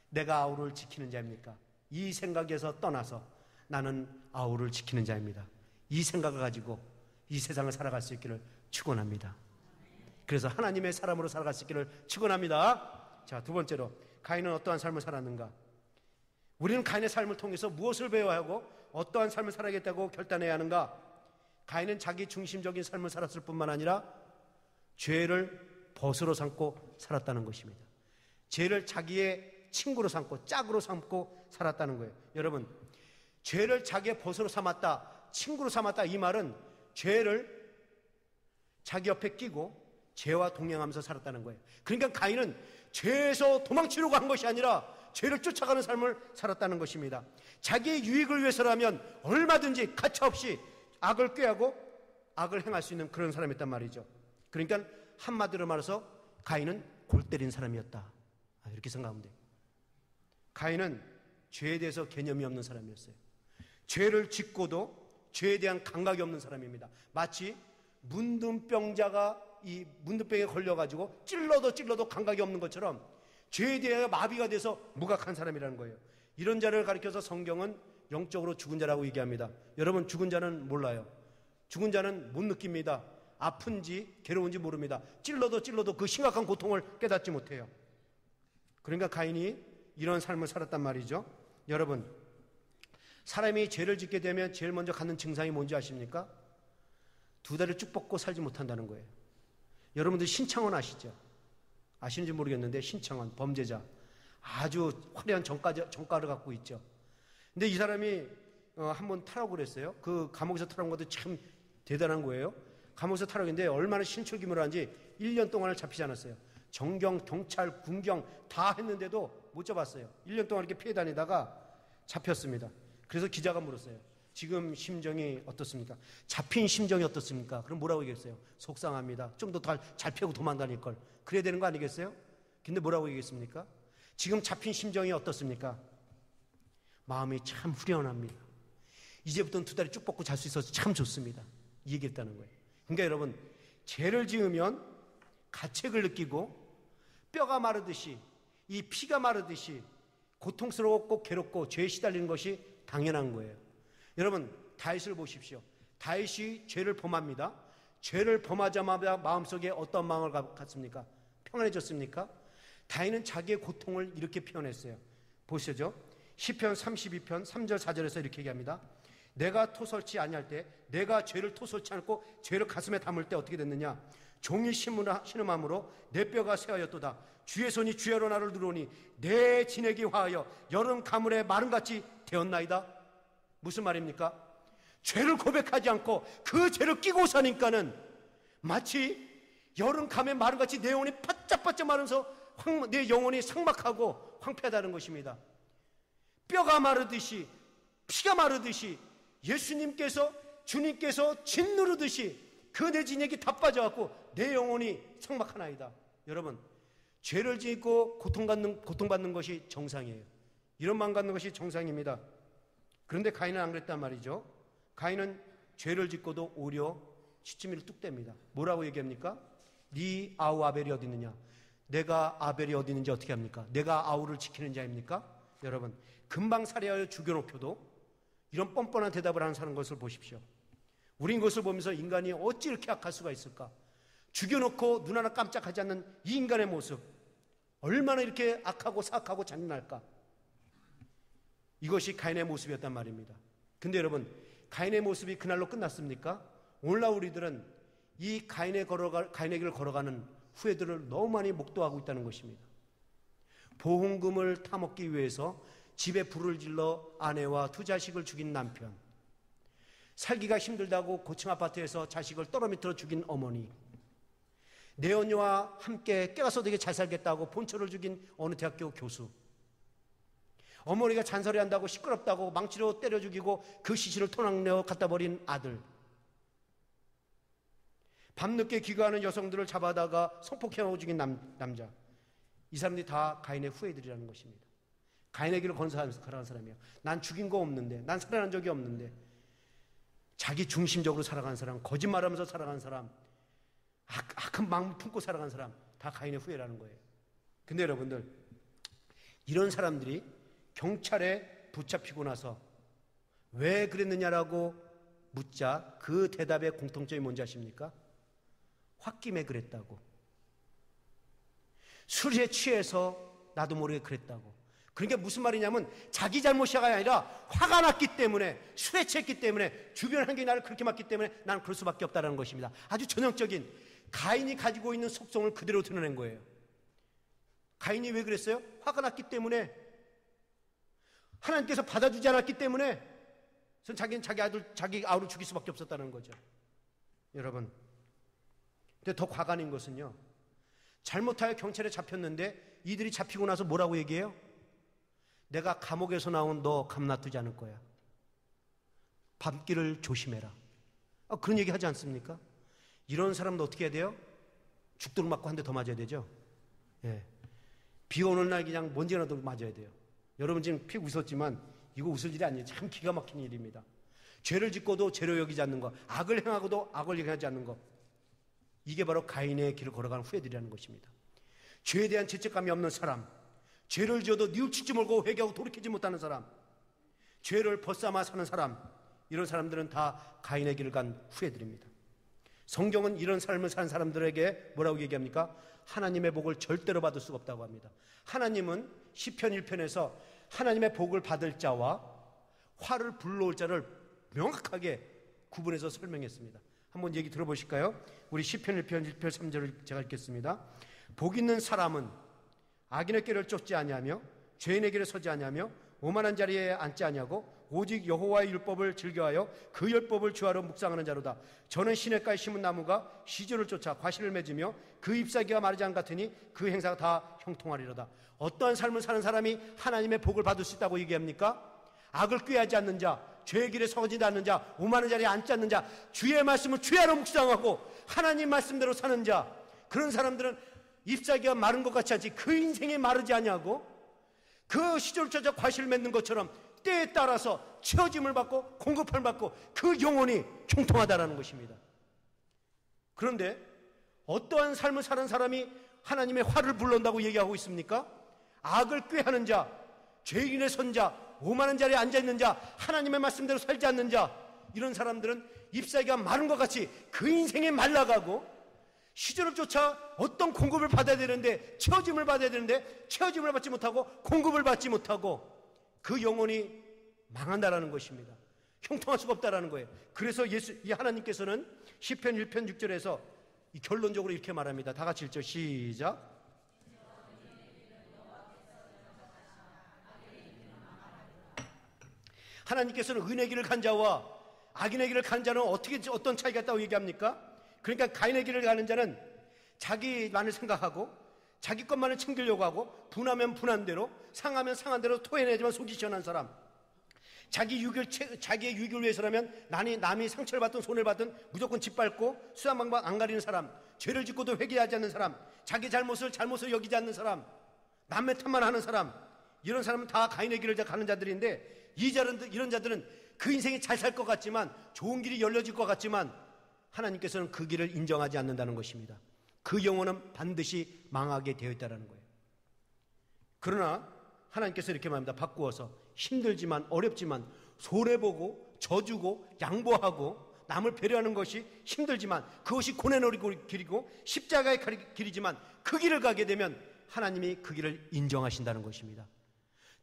내가 아우를 지키는 자입니까? 이 생각에서 떠나서 나는 아우를 지키는 자입니다. 이 생각을 가지고 이 세상을 살아갈 수 있기를 축원합니다. 그래서 하나님의 사람으로 살아갈 수 있기를 축원합니다. 자, 두 번째로, 가인은 어떠한 삶을 살았는가? 우리는 가인의 삶을 통해서 무엇을 배워야 하고 어떠한 삶을 살아야겠다고 결단해야 하는가? 가인은 자기 중심적인 삶을 살았을 뿐만 아니라 죄를 벗으로 삼고 살았다는 것입니다. 죄를 자기의 친구로 삼고 짝으로 삼고 살았다는 거예요. 여러분, 죄를 자기의 벗으로 삼았다, 친구로 삼았다, 이 말은 죄를 자기 옆에 끼고 죄와 동행하면서 살았다는 거예요. 그러니까 가인은 죄에서 도망치려고 한 것이 아니라 죄를 쫓아가는 삶을 살았다는 것입니다. 자기의 유익을 위해서라면 얼마든지 가차없이 악을 꾀하고 악을 행할 수 있는 그런 사람이었단 말이죠. 그러니까 한마디로 말해서 가인은 골 때린 사람이었다, 이렇게 생각하면 돼요. 가인은 죄에 대해서 개념이 없는 사람이었어요. 죄를 짓고도 죄에 대한 감각이 없는 사람입니다. 마치 문둥병자가 이 문둥병에 걸려가지고 찔러도 감각이 없는 것처럼 죄에 대해 마비가 돼서 무각한 사람이라는 거예요. 이런 자를 가리켜서 성경은 영적으로 죽은 자라고 얘기합니다. 여러분, 죽은 자는 몰라요. 죽은 자는 못 느낍니다. 아픈지 괴로운지 모릅니다. 찔러도 그 심각한 고통을 깨닫지 못해요. 그러니까 가인이 이런 삶을 살았단 말이죠. 여러분, 사람이 죄를 짓게 되면 제일 먼저 갖는 증상이 뭔지 아십니까? 두 다리를 쭉 뻗고 살지 못한다는 거예요. 여러분들 신창원 아시죠? 아시는지 모르겠는데 신창원 범죄자, 아주 화려한 정가를 갖고 있죠. 근데 이 사람이 한번 타라고 그랬어요. 그 감옥에서 타라는 것도 참 대단한 거예요. 감옥에서 타라고 했는데 얼마나 신초기문을 한지 1년 동안을 잡히지 않았어요. 정경, 경찰, 군경 다 했는데도 못 잡았어요. 1년 동안 이렇게 피해 다니다가 잡혔습니다. 그래서 기자가 물었어요. 지금 심정이 어떻습니까? 잡힌 심정이 어떻습니까? 그럼 뭐라고 얘기했어요? 속상합니다. 좀 더 잘 피하고 도망다닐 걸. 그래야 되는 거 아니겠어요? 근데 뭐라고 얘기했습니까? 지금 잡힌 심정이 어떻습니까? 마음이 참 후련합니다. 이제부터는 2다리 쭉 뻗고 잘 수 있어서 참 좋습니다. 이 얘기했다는 거예요. 그러니까 여러분, 죄를 지으면 가책을 느끼고 뼈가 마르듯이, 이 피가 마르듯이 고통스럽고 괴롭고 죄에 시달리는 것이 당연한 거예요. 여러분, 다윗을 보십시오. 다윗이 죄를 범합니다. 죄를 범하자마자 마음속에 어떤 마음을 갖습니까? 평안해졌습니까? 다윗은 자기의 고통을 이렇게 표현했어요. 보시죠. 시편 32편 3절 4절에서 이렇게 얘기합니다. 내가 토설치 아니할 때, 내가 죄를 토설치 않고 죄를 가슴에 담을 때 어떻게 됐느냐? 종이 신음함으로 내 뼈가 쇠하였도다. 주의 손이 주야로 나를 누르니 내 진액이 화하여 여름 가물에 마름같이 되었나이다. 무슨 말입니까? 죄를 고백하지 않고 그 죄를 끼고 사니까는 마치 여름 감에 마름같이 내 영혼이 바짝바짝 마르면서 내 영혼이 삭막하고 황폐하다는 것입니다. 뼈가 마르듯이, 피가 마르듯이, 예수님께서, 주님께서 짓누르듯이 그 내 진액이 다 빠져갖고 내 영혼이 삭막하나이다. 여러분, 죄를 짓고 고통받는 것이 정상이에요. 이런 마음 갖는 것이 정상입니다. 그런데 가인은 안 그랬단 말이죠. 가인은 죄를 짓고도 오히려 시치미를 뚝 뗍니다. 뭐라고 얘기합니까? 네 아우 아벨이 어디 있느냐? 내가 아벨이 어디 있는지 어떻게 합니까? 내가 아우를 지키는 자입니까? 여러분, 금방 살해하여 죽여놓고도 이런 뻔뻔한 대답을 하는 것을 보십시오. 우린 이것을 보면서 인간이 어찌 이렇게 악할 수가 있을까? 죽여놓고 눈 하나 깜짝하지 않는 이 인간의 모습, 얼마나 이렇게 악하고 사악하고 잔인할까? 이것이 가인의 모습이었단 말입니다. 근데 여러분, 가인의 모습이 그날로 끝났습니까? 오늘날 우리들은 이 가인의 길을 걸어가는 후회들을 너무 많이 목도하고 있다는 것입니다. 보험금을 타먹기 위해서 집에 불을 질러 아내와 2 자식을 죽인 남편, 살기가 힘들다고 고층 아파트에서 자식을 떨어뜨려 죽인 어머니, 내 언니와 함께 깨가서 되게 잘 살겠다고 본처를 죽인 어느 대학교 교수, 어머니가 잔소리한다고 시끄럽다고 망치로 때려 죽이고 그 시신을 토막내어 갖다 버린 아들, 밤늦게 귀가하는 여성들을 잡아다가 성폭행하고 죽인 남자, 이 사람들이 다 가인의 후예들이라는 것입니다. 가인의 길을 걸어가는 사람이에요. 난 죽인 거 없는데, 난 살해한 적이 없는데, 자기 중심적으로 살아가는 사람, 거짓말하면서 살아가는 사람, 악한 마음 품고 살아가는 사람, 다 가인의 후예라는 거예요. 근데 여러분들, 이런 사람들이 경찰에 붙잡히고 나서 왜 그랬느냐라고 묻자 그 대답의 공통점이 뭔지 아십니까? 홧김에 그랬다고. 술에 취해서 나도 모르게 그랬다고. 그러니까 무슨 말이냐면 자기 잘못이 아니라 화가 났기 때문에, 술에 취했기 때문에, 주변 환경이 나를 그렇게 맞기 때문에 나는 그럴 수밖에 없다는 것입니다. 아주 전형적인 가인이 가지고 있는 속성을 그대로 드러낸 거예요. 가인이 왜 그랬어요? 화가 났기 때문에, 하나님께서 받아주지 않았기 때문에 자기는 자기 아우를 죽일 수밖에 없었다는 거죠. 여러분, 근데 더 과간인 것은요, 잘못하여 경찰에 잡혔는데 이들이 잡히고 나서 뭐라고 얘기해요? 내가 감옥에서 나온 너 감놔두지 않을 거야. 밤길을 조심해라. 그런 얘기 하지 않습니까? 이런 사람도 어떻게 해야 돼요? 죽도록 맞고 한 대 더 맞아야 되죠. 예. 비 오는 날 그냥 먼지나도 맞아야 돼요. 여러분 지금 픽 웃었지만 이거 웃을 일이 아니에요. 참 기가 막힌 일입니다. 죄를 짓고도 죄로 여기지 않는 것, 악을 행하고도 악을 행하지 않는 것, 이게 바로 가인의 길을 걸어가는 후예들이라는 것입니다. 죄에 대한 죄책감이 없는 사람, 죄를 지어도 뉘우치지 말고 회개하고 돌이키지 못하는 사람, 죄를 벗삼아 사는 사람, 이런 사람들은 다 가인의 길을 간 후예들입니다. 성경은 이런 삶을 사는 사람들에게 뭐라고 얘기합니까? 하나님의 복을 절대로 받을 수가 없다고 합니다. 하나님은 시편 1편에서 하나님의 복을 받을 자와 화를 불러올 자를 명확하게 구분해서 설명했습니다. 한번 얘기 들어보실까요? 우리 시편 1편 1편 3절을 제가 읽겠습니다. 복 있는 사람은 악인의 길을 쫓지 아니하며 죄인의 길에 서지 아니하며 오만한 자리에 앉지 아니하고 오직 여호와의 율법을 즐겨하여 그 율법을 주하러 묵상하는 자로다. 저는 시냇가에 심은 나무가 시절을 쫓아 과실을 맺으며 그 잎사귀가 마르지 않 같으니 그 행사가 다 형통하리로다. 어떠한 삶을 사는 사람이 하나님의 복을 받을 수 있다고 얘기합니까? 악을 꾀하지 않는 자, 죄의 길에 서지 않는 자, 오만한 자리에 앉지 않는 자, 주의 말씀을 주야로 묵상하고 하나님 말씀대로 사는 자, 그런 사람들은 잎사귀가 마른 것 같지 않지 그 인생이 마르지 아니하고 그 시절을 찾아 과실을 맺는 것처럼 때에 따라서 채워짐을 받고 공급함을 받고 그 영혼이 형통하다라는 것입니다. 그런데 어떠한 삶을 사는 사람이 하나님의 화를 불러온다고 얘기하고 있습니까? 악을 꾀하는 자, 죄인의 선자, 오만한 자리에 앉아있는 자, 하나님의 말씀대로 살지 않는 자, 이런 사람들은 잎사귀가 마른 것 같이 그 인생에 말라가고 시절을 쫓아 어떤 공급을 받아야 되는데 채워짐을 받아야 되는데 채워짐을 받지 못하고 공급을 받지 못하고 그 영혼이 망한다라는 것입니다. 형통할 수가 없다라는 거예요. 그래서 이 하나님께서는 시편 1편 6절에서 결론적으로 이렇게 말합니다. 다 같이 읽죠. 시작. 하나님께서는 은혜의 길을 간 자와 악인의 길을 가는 자는 어떤 차이가 있다고 얘기합니까? 그러니까 가인의 길을 가는 자는 자기만을 생각하고 자기 것만을 챙기려고 하고 분하면 분한 대로 상하면 상한 대로 토해내지만 속이 시원한 사람, 자기의 유익을 위해서라면 남이 상처를 받든 손해를 받든 무조건 짓밟고 수단방법 안 가리는 사람, 죄를 짓고도 회개하지 않는 사람, 자기 잘못을 여기지 않는 사람, 남의 탓만 하는 사람, 이런 사람은 다 가인의 길을 가는 자들인데 이런 자들은 그 인생이 잘 살 것 같지만 좋은 길이 열려질 것 같지만 하나님께서는 그 길을 인정하지 않는다는 것입니다. 그 영혼은 반드시 망하게 되어 있다는 거예요. 그러나 하나님께서 이렇게 말합니다. 바꾸어서 힘들지만 어렵지만 손해보고 져주고 양보하고 남을 배려하는 것이 힘들지만 그것이 고난의 길이고 십자가의 길이지만 그 길을 가게 되면 하나님이 그 길을 인정하신다는 것입니다.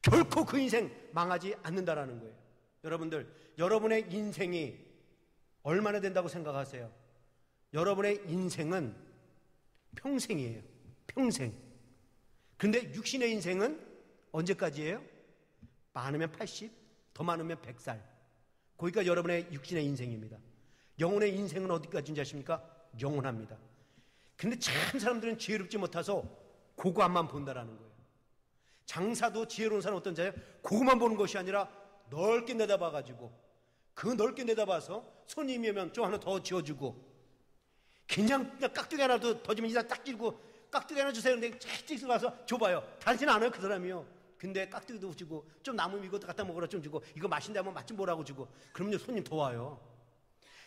결코 그 인생 망하지 않는다라는 거예요. 여러분들, 여러분의 인생이 얼마나 된다고 생각하세요? 여러분의 인생은 평생이에요. 평생. 그런데 육신의 인생은 언제까지예요? 많으면 80, 더 많으면 100살. 거기가 여러분의 육신의 인생입니다. 영혼의 인생은 어디까지인지 아십니까? 영원합니다. 근데 참 사람들은 지혜롭지 못해서 그거만 본다라는 거예요. 장사도 지혜로운 사람은 어떤 자예요? 그거만 보는 것이 아니라 넓게 내다봐가지고 그 넓게 내다봐서 손님이 오면 좀 하나 더 지어주고 그냥 깍두기 하나 더 주면 이사 딱 찌고 깍두기 하나 주세요. 근데 찍찍 가서 줘봐요. 달지는 않아요 그 사람이요. 근데 깍두기도 주고 좀 남으면 이것도 갖다 먹으라 좀 주고 이거 맛있는데 맛 좀 보라고 주고 그러면 손님 더 와요.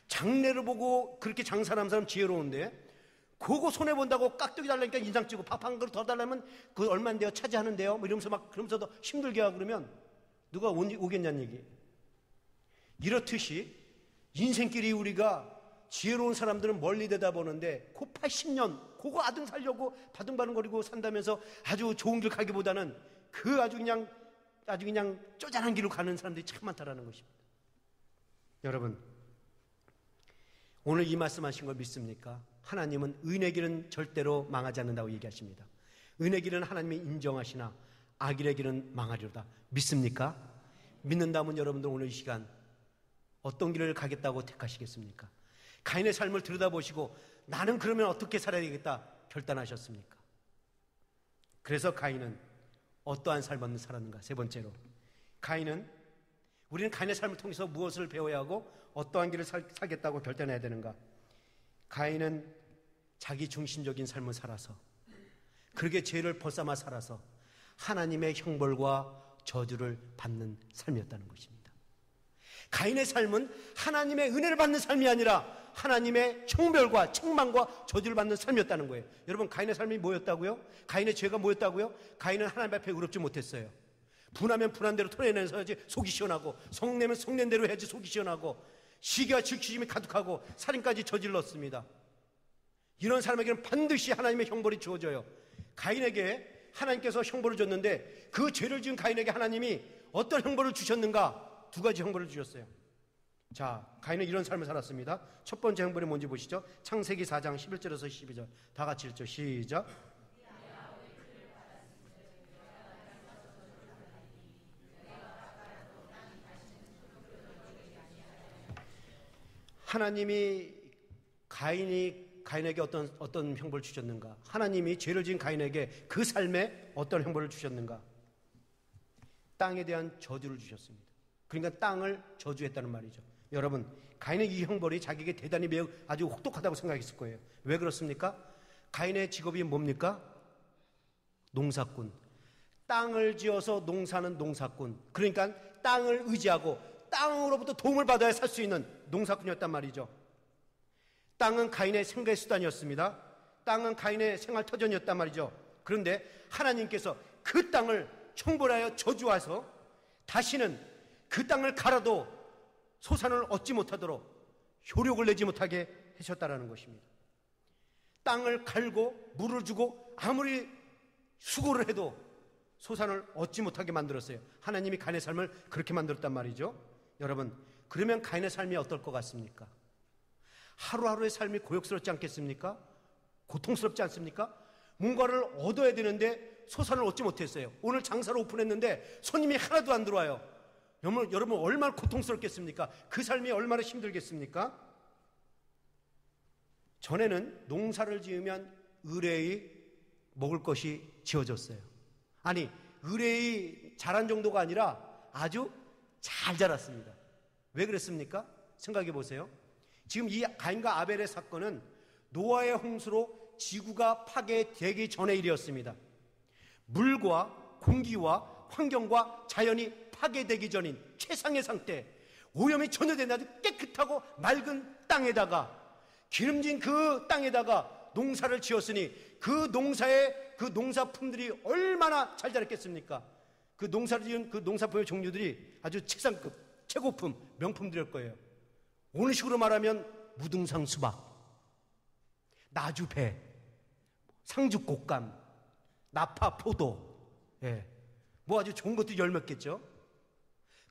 장래를 보고 그렇게 장사하는 사람 지혜로운데 그거 손해본다고 깍두기 달라니까 인상 찌고 밥 한 그릇 더 달라면 그거 얼마인데요? 차지하는데요? 뭐 이러면서 그러면서 더 힘들게 하고 그러면 누가 오겠냐는 얘기. 이렇듯이 인생길이 우리가 지혜로운 사람들은 멀리 내다보는데 그 80년 그거 아등 살려고 바둥바둥거리고 산다면서 아주 좋은 길 가기보다는 그 아주 그냥 쪼잔한 길로 가는 사람들이 참 많다라는 것입니다. 여러분, 오늘 이 말씀하신 걸 믿습니까? 하나님은 의의 길은 절대로 망하지 않는다고 얘기하십니다. 의의 길은 하나님이 인정하시나 악의 길은 망하리로다. 믿습니까? 믿는다면 여러분들 오늘 이 시간 어떤 길을 가겠다고 택하시겠습니까? 가인의 삶을 들여다보시고 나는 그러면 어떻게 살아야 되겠다 결단하셨습니까? 그래서 가인은 어떠한 삶을 살았는가? 세 번째로, 우리는 가인의 삶을 통해서 무엇을 배워야 하고 어떠한 길을 살겠다고 결단해야 되는가? 가인은 자기 중심적인 삶을 살아서 그렇게 죄를 벗삼아 살아서 하나님의 형벌과 저주를 받는 삶이었다는 것입니다. 가인의 삶은 하나님의 은혜를 받는 삶이 아니라 하나님의 형벌과 책망과 저주를 받는 삶이었다는 거예요. 여러분, 가인의 삶이 뭐였다고요? 가인의 죄가 뭐였다고요? 가인은 하나님 앞에 의롭지 못했어요. 분하면 분한 대로 토해내서 해야지 속이 시원하고, 성내면 성낸 대로 해야지 속이 시원하고, 시기와 질투심이 가득하고 살인까지 저질렀습니다. 이런 사람에게는 반드시 하나님의 형벌이 주어져요. 가인에게 하나님께서 형벌을 줬는데 그 죄를 지은 가인에게 하나님이 어떤 형벌을 주셨는가? 두 가지 형벌을 주셨어요. 자, 가인은 이런 삶을 살았습니다. 첫 번째 형벌이 뭔지 보시죠. 창세기 4장 11절에서 12절 다 같이 읽죠. 시작. 하나님이 가인에게 어떤 형벌을 주셨는가? 하나님이 죄를 지은 가인에게 그 삶에 어떤 형벌을 주셨는가? 땅에 대한 저주를 주셨습니다. 그러니까 땅을 저주했다는 말이죠. 여러분, 가인의 이 형벌이 자기에게 대단히 매우 아주 혹독하다고 생각했을 거예요. 왜 그렇습니까? 가인의 직업이 뭡니까? 농사꾼. 땅을 지어서 농사는 농사꾼. 그러니까 땅을 의지하고 땅으로부터 도움을 받아야 살 수 있는 농사꾼이었단 말이죠. 땅은 가인의 생계 수단이었습니다. 땅은 가인의 생활 터전이었단 말이죠. 그런데 하나님께서 그 땅을 형벌하여 저주하서 다시는 그 땅을 갈아도 소산을 얻지 못하도록 효력을 내지 못하게 하셨다라는 것입니다. 땅을 갈고 물을 주고 아무리 수고를 해도 소산을 얻지 못하게 만들었어요. 하나님이 가인의 삶을 그렇게 만들었단 말이죠. 여러분, 그러면 가인의 삶이 어떨 것 같습니까? 하루하루의 삶이 고역스럽지 않겠습니까? 고통스럽지 않습니까? 뭔가를 얻어야 되는데 소산을 얻지 못했어요. 오늘 장사를 오픈했는데 손님이 하나도 안 들어와요. 여러분 얼마나 고통스럽겠습니까? 그 삶이 얼마나 힘들겠습니까? 전에는 농사를 지으면 의뢰의 먹을 것이 지어졌어요. 아니, 의뢰의 자란 정도가 아니라 아주 잘 자랐습니다. 왜 그랬습니까? 생각해 보세요. 지금 이 가인과 아벨의 사건은 노아의 홍수로 지구가 파괴되기 전의 일이었습니다. 물과 공기와 환경과 자연이 파괴되기 전인 최상의 상태, 오염이 전혀 되지 않은 아주 깨끗하고 맑은 땅에다가, 기름진 그 땅에다가 농사를 지었으니 그 농사의 그 농사품들이 얼마나 잘 자랐겠습니까? 그 농사를 지은 그 농사품의 종류들이 아주 책상급, 최고품, 명품들일 거예요. 오늘 식으로 말하면 무등산 수박, 나주배, 상주 곶감, 나파 포도, 뭐 아주 좋은 것도 열 몇 개죠.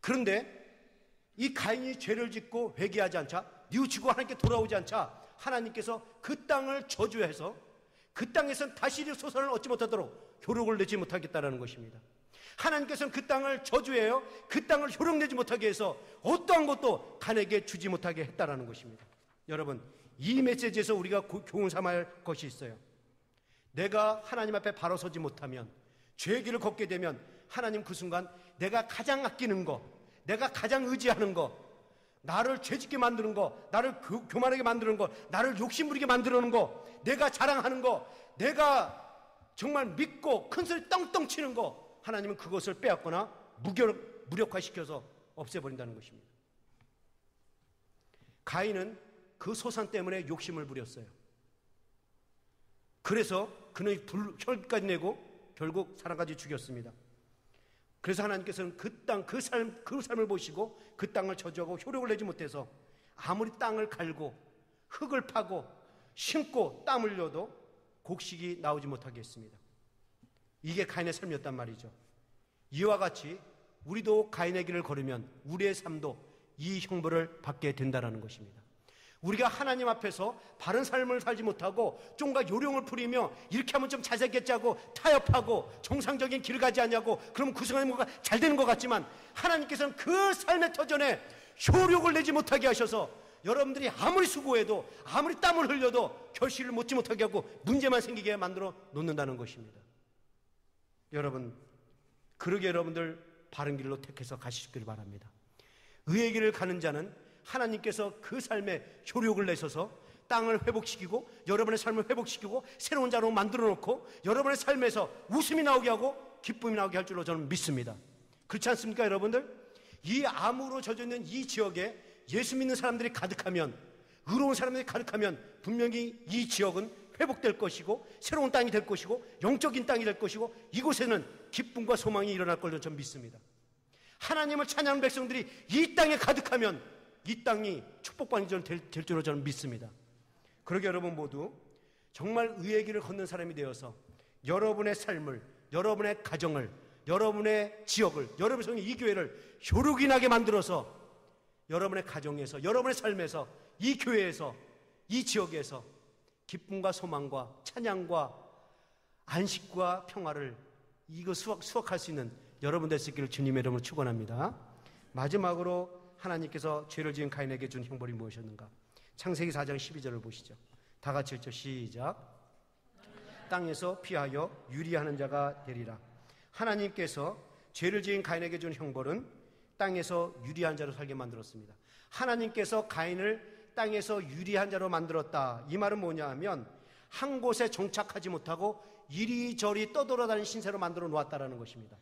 그런데 이 가인이 죄를 짓고 회개하지 않자, 뉘우치고 하나님께 돌아오지 않자 하나님께서 그 땅을 저주해서 그 땅에선 다시 소산을 얻지 못하도록 효력을 내지 못하겠다는 것입니다. 하나님께서는 그 땅을 저주해요. 그 땅을 효력내지 못하게 해서 어떠한 것도 가인에게 주지 못하게 했다는 것입니다. 여러분, 이 메시지에서 우리가 교훈 삼아야 할 것이 있어요. 내가 하나님 앞에 바로 서지 못하면, 죄의 길을 걷게 되면 하나님 그 순간 내가 가장 아끼는 거, 내가 가장 의지하는 거, 나를 죄짓게 만드는 거, 나를 교만하게 만드는 거, 나를 욕심부리게 만드는 거, 내가 자랑하는 거, 내가 정말 믿고 큰소리 떵떵 치는 거, 하나님은 그것을 빼앗거나 무력화시켜서 없애버린다는 것입니다. 가인은 그 소산 때문에 욕심을 부렸어요. 그래서 그는 혈까지 내고 결국 사람까지 죽였습니다. 그래서 하나님께서는 그 삶을 보시고 그 땅을 저주하고 효력을 내지 못해서 아무리 땅을 갈고 흙을 파고 심고 땀 흘려도 곡식이 나오지 못하게 했습니다. 이게 가인의 삶이었단 말이죠. 이와 같이 우리도 가인의 길을 걸으면 우리의 삶도 이 형벌을 받게 된다는 것입니다. 우리가 하나님 앞에서 바른 삶을 살지 못하고 좀가 요령을 부리며 이렇게 하면 좀 잘살겠지 하고 타협하고 정상적인 길을 가지 않냐고, 그러면 그 순간에 뭔가 잘 되는 것 같지만 하나님께서는 그 삶의 터전에 효력을 내지 못하게 하셔서 여러분들이 아무리 수고해도 아무리 땀을 흘려도 결실을 맺지 못하게 하고 문제만 생기게 만들어 놓는다는 것입니다. 여러분, 그러게 여러분들 바른 길로 택해서 가시길 바랍니다. 의의 길을 가는 자는 하나님께서 그 삶에 효력을 내셔서 땅을 회복시키고 여러분의 삶을 회복시키고 새로운 자로 만들어 놓고 여러분의 삶에서 웃음이 나오게 하고 기쁨이 나오게 할 줄로 저는 믿습니다. 그렇지 않습니까, 여러분들? 이 암으로 젖어있는 이 지역에 예수 믿는 사람들이 가득하면, 의로운 사람들이 가득하면 분명히 이 지역은 회복될 것이고 새로운 땅이 될 것이고 영적인 땅이 될 것이고 이곳에는 기쁨과 소망이 일어날 걸로 저는 믿습니다. 하나님을 찬양하는 백성들이 이 땅에 가득하면 이 땅이 축복받는 될 줄로 저는 믿습니다. 그러게 여러분 모두 정말 의의 길을 걷는 사람이 되어서 여러분의 삶을, 여러분의 가정을, 여러분의 지역을, 여러분의 성의 이 교회를 효력이 나게 만들어서 여러분의 가정에서, 여러분의 삶에서, 이 교회에서, 이 지역에서 기쁨과 소망과 찬양과 안식과 평화를 이거 수확할 수 있는 여러분 될 수 있기를 주님의 이름으로 축원합니다. 마지막으로 하나님께서 죄를 지은 가인에게 준 형벌이 무엇이었는가? 창세기 4장 12절을 보시죠. 다 같이 읽죠. 시작. 땅에서 피하여 유리하는 자가 되리라. 하나님께서 죄를 지은 가인에게 준 형벌은 땅에서 유리한 자로 살게 만들었습니다. 하나님께서 가인을 땅에서 유리한 자로 만들었다. 이 말은 뭐냐 하면 한 곳에 정착하지 못하고 이리저리 떠돌아다니는 신세로 만들어 놓았다는 것입니다.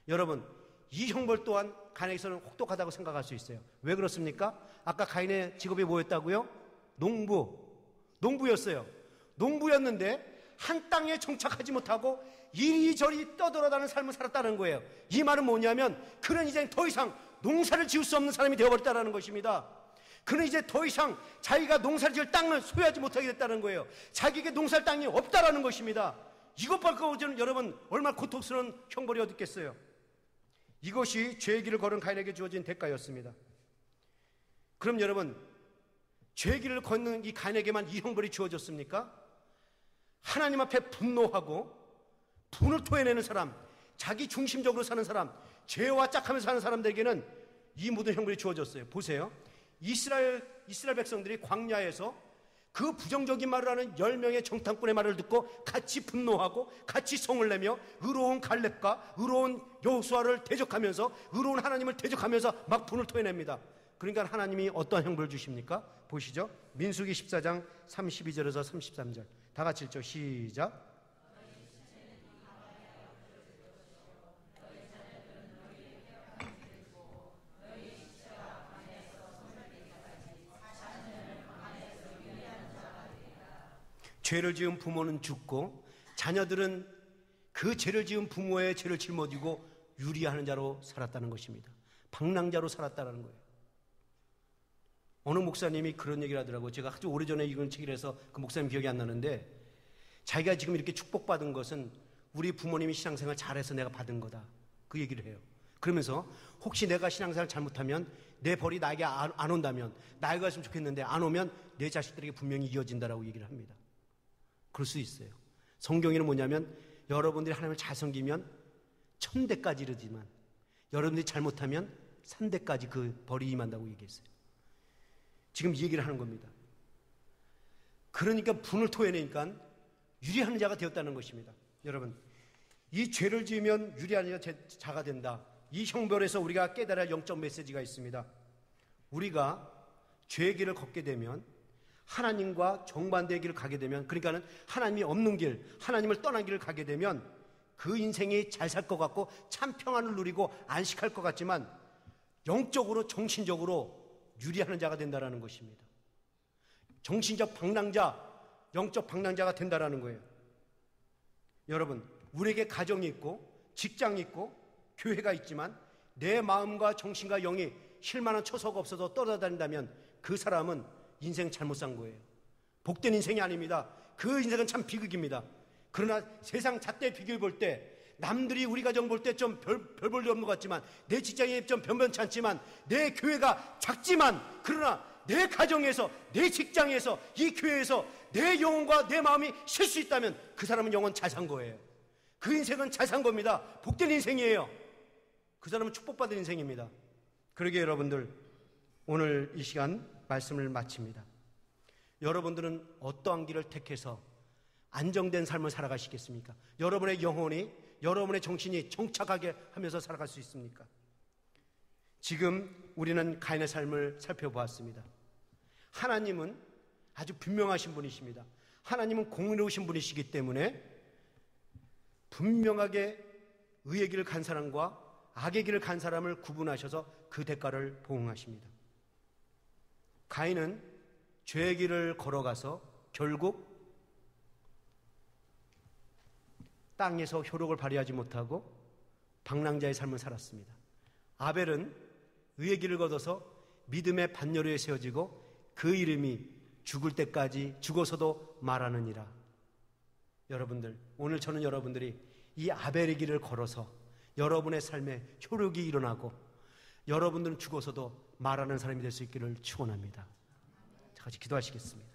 여러분, 이 형벌 또한 가인에게서는 혹독하다고 생각할 수 있어요. 왜 그렇습니까? 아까 가인의 직업이 뭐였다고요? 농부였어요. 농부였는데 한 땅에 정착하지 못하고 이리저리 떠돌아다니는 삶을 살았다는 거예요. 이 말은 뭐냐면 그는 이제 더 이상 농사를 지을 수 없는 사람이 되어버렸다는 것입니다. 그는 이제 더 이상 자기가 농사를 지을 땅을 소유하지 못하게 됐다는 거예요. 자기에게 농사할 땅이 없다라는 것입니다. 이것 말고 여러분 얼마나 고통스러운 형벌이 어디 있겠어요. 이것이 죄의 길을 걸은 가인에게 주어진 대가였습니다. 그럼 여러분, 죄의 길을 걷는 이 가인에게만 이 형벌이 주어졌습니까? 하나님 앞에 분노하고 분을 토해내는 사람, 자기 중심적으로 사는 사람, 죄와 짝하면서 사는 사람들에게는 이 모든 형벌이 주어졌어요. 보세요. 이스라엘 백성들이 광야에서 그 부정적인 말을 하는 10명의 정탐꾼의 말을 듣고 같이 분노하고 같이 성을 내며 의로운 갈렙과 의로운 여호수아를 대적하면서 의로운 하나님을 대적하면서 막 분을 토해냅니다. 그러니까 하나님이 어떠한 형벌을 주십니까? 보시죠. 민수기 14장 32절에서 33절 다 같이 읽죠. 시작. 죄를 지은 부모는 죽고 자녀들은 그 죄를 지은 부모의 죄를 짊어지고 유리하는 자로 살았다는 것입니다. 방랑자로 살았다는 거예요. 어느 목사님이 그런 얘기를 하더라고요. 제가 아주 오래전에 읽은 책이라 해서 그 목사님 기억이 안 나는데 자기가 지금 이렇게 축복받은 것은 우리 부모님이 신앙생활 잘해서 내가 받은 거다. 그 얘기를 해요. 그러면서 혹시 내가 신앙생활 잘못하면 내 벌이 나에게 안 온다면 나에게 갔으면 좋겠는데 안 오면 내 자식들에게 분명히 이어진다라고 얘기를 합니다. 그럴 수 있어요. 성경에는 뭐냐면 여러분들이 하나님을 잘 섬기면 1000대까지 이르지만 여러분들이 잘못하면 3대까지 그 벌이 임한다고 얘기했어요. 지금 이 얘기를 하는 겁니다. 그러니까 분을 토해내니까 유리한 자가 되었다는 것입니다. 여러분, 이 죄를 지으면 유리한 자가 된다. 이 형벌에서 우리가 깨달아야 할 영적 메시지가 있습니다. 우리가 죄의 길을 걷게 되면 하나님과 정반대의 길을 가게 되면, 그러니까는 하나님이 없는 길, 하나님을 떠난 길을 가게 되면 그 인생이 잘 살 것 같고 참 평안을 누리고 안식할 것 같지만 영적으로 정신적으로 유리하는 자가 된다는 것입니다. 정신적 방랑자, 영적 방랑자가 된다는 거예요. 여러분, 우리에게 가정이 있고 직장이 있고 교회가 있지만 내 마음과 정신과 영이 쉴만한 처소가 없어서 떠나다닌다면 그 사람은 인생 잘못 산 거예요. 복된 인생이 아닙니다. 그 인생은 참 비극입니다. 그러나 세상 잣대 비교해 볼 때 남들이 우리 가정 볼 때 좀 별 볼 일 없는 것 같지만 내 직장이 좀 변변치 않지만 내 교회가 작지만 그러나 내 가정에서 내 직장에서 이 교회에서 내 영혼과 내 마음이 쉴 수 있다면 그 사람은 영혼 잘 산 거예요. 그 인생은 잘 산 겁니다. 복된 인생이에요. 그 사람은 축복받은 인생입니다. 그러게 여러분들, 오늘 이 시간 말씀을 마칩니다. 여러분들은 어떠한 길을 택해서 안정된 삶을 살아가시겠습니까? 여러분의 영혼이, 여러분의 정신이 정착하게 하면서 살아갈 수 있습니까? 지금 우리는 가인의 삶을 살펴보았습니다. 하나님은 아주 분명하신 분이십니다. 하나님은 공의로우신 분이시기 때문에 분명하게 의의 길을 간 사람과 악의 길을 간 사람을 구분하셔서 그 대가를 보응하십니다. 가인은 죄의 길을 걸어가서 결국 땅에서 효력을 발휘하지 못하고 방랑자의 삶을 살았습니다. 아벨은 의의 길을 걷어서 믿음의 반열에 세워지고 그 이름이 죽을 때까지 죽어서도 말하느니라. 여러분들, 오늘 저는 여러분들이 이 아벨의 길을 걸어서 여러분의 삶에 효력이 일어나고 여러분들은 죽어서도 말하는 사람이 될 수 있기를 축원합니다. 자, 같이 기도하시겠습니다.